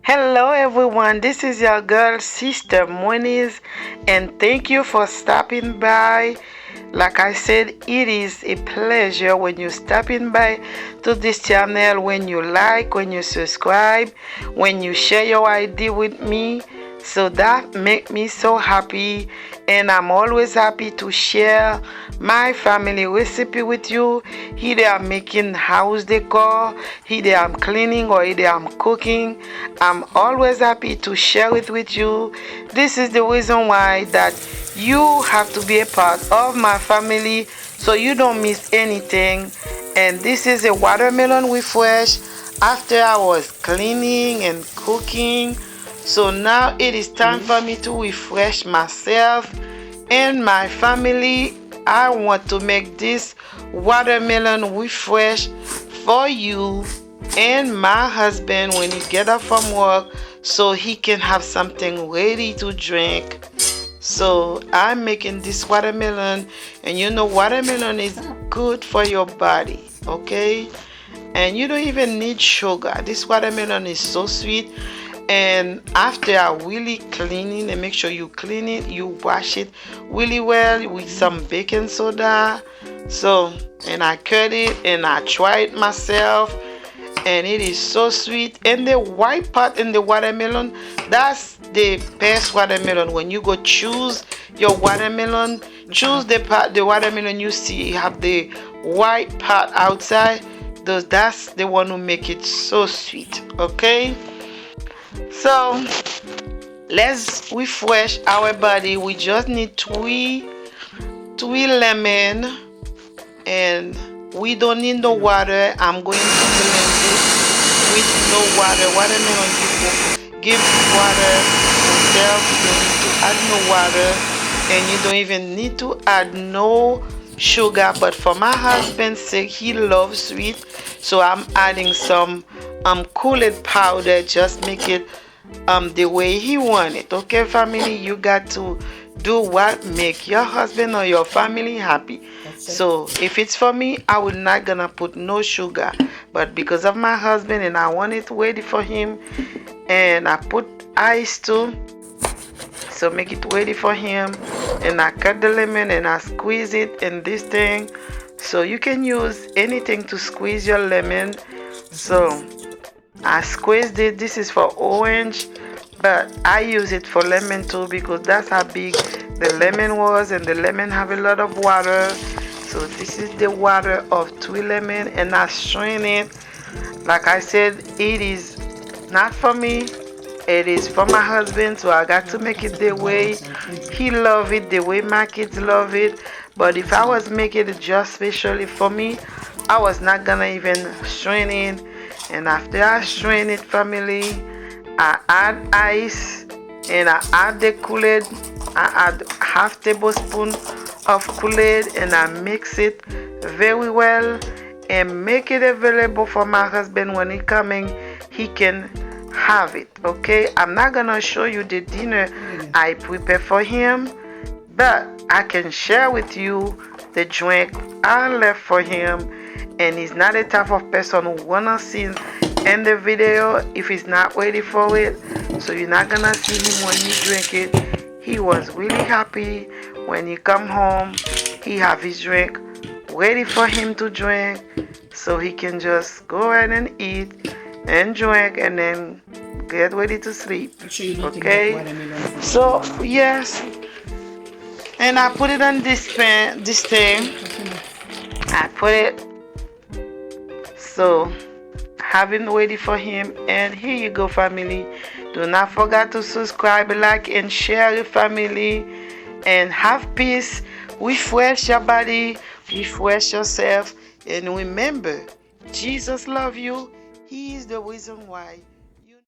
Hello everyone, this is your girl Sister Moniz, and thank you for stopping by. Like I said, it is a pleasure when you stopping by to this channel, when you like, when you subscribe, when you share your idea with me. So that make me so happy, and I'm always happy to share my family recipe with you. Either I'm making house decor, either I'm cleaning, or either I'm cooking. I'm always happy to share it with you. This is the reason why that you have to be a part of my family so you don't miss anything. And this is a watermelon refresh after I was cleaning and cooking. So now it is time for me to refresh myself and my family. I want to make this watermelon refresh for you and my husband when he get up from work, so he can have something ready to drink. So I'm making this watermelon, and you know watermelon is good for your body, okay? And you don't even need sugar. This watermelon is so sweet. And after I really cleaning, and make sure you clean it, you wash it really well with some baking soda. So, and I cut it and I try it myself, and it is so sweet. And the white part in the watermelon, that's the best watermelon. When you go choose your watermelon, choose the watermelon you see have the white part outside. That's the one who make it so sweet, okay? So let's refresh our body. We just need three lemon, and we don't need no water. I'm going to blend it with no water. Watermelon give water itself. You don't need to add no water, and you don't even need to add no sugar. But for my husband's sake, he loves sweet, so I'm adding some Kool-Aid powder. Just make it the way he want it, okay? Family, you got to do what make your husband or your family happy. So if it's for me, I would not gonna put no sugar, but because of my husband and I want it ready for him, and I put ice too, so make it ready for him. And I cut the lemon and I squeeze it in this thing. So you can use anything to squeeze your lemon. So I squeezed it. This is for orange, but I use it for lemon too, because that's how big the lemon was, and the lemon have a lot of water. So this is the water of 3 lemon, and I strain it. Like I said, it is not for me, it is for my husband, so I got to make it the way he love it, the way my kids love it. But if I was making it just specially for me, I was not gonna even strain it. And after I strain it, family, I add ice, and I add the Kool-Aid. I add half tablespoon of Kool-Aid, and I mix it very well and make it available for my husband. When he coming, he can have it, okay? I'm not gonna show you the dinner I prepare for him, but I can share with you the drink I left for him. And he's not the type of person who wanna see in the video if he's not ready for it. So you're not gonna see him when you drink it. He was really happy when he come home. He have his drink ready for him to drink, so he can just go ahead and eat and drink and then get ready to sleep. Okay? So yes, and I put it on this thing. I put it, so having ready for him. And here you go, family. Do not forget to subscribe, like, and share your family, and have peace. Refresh your body, refresh yourself, and remember, Jesus loves you. He is the reason why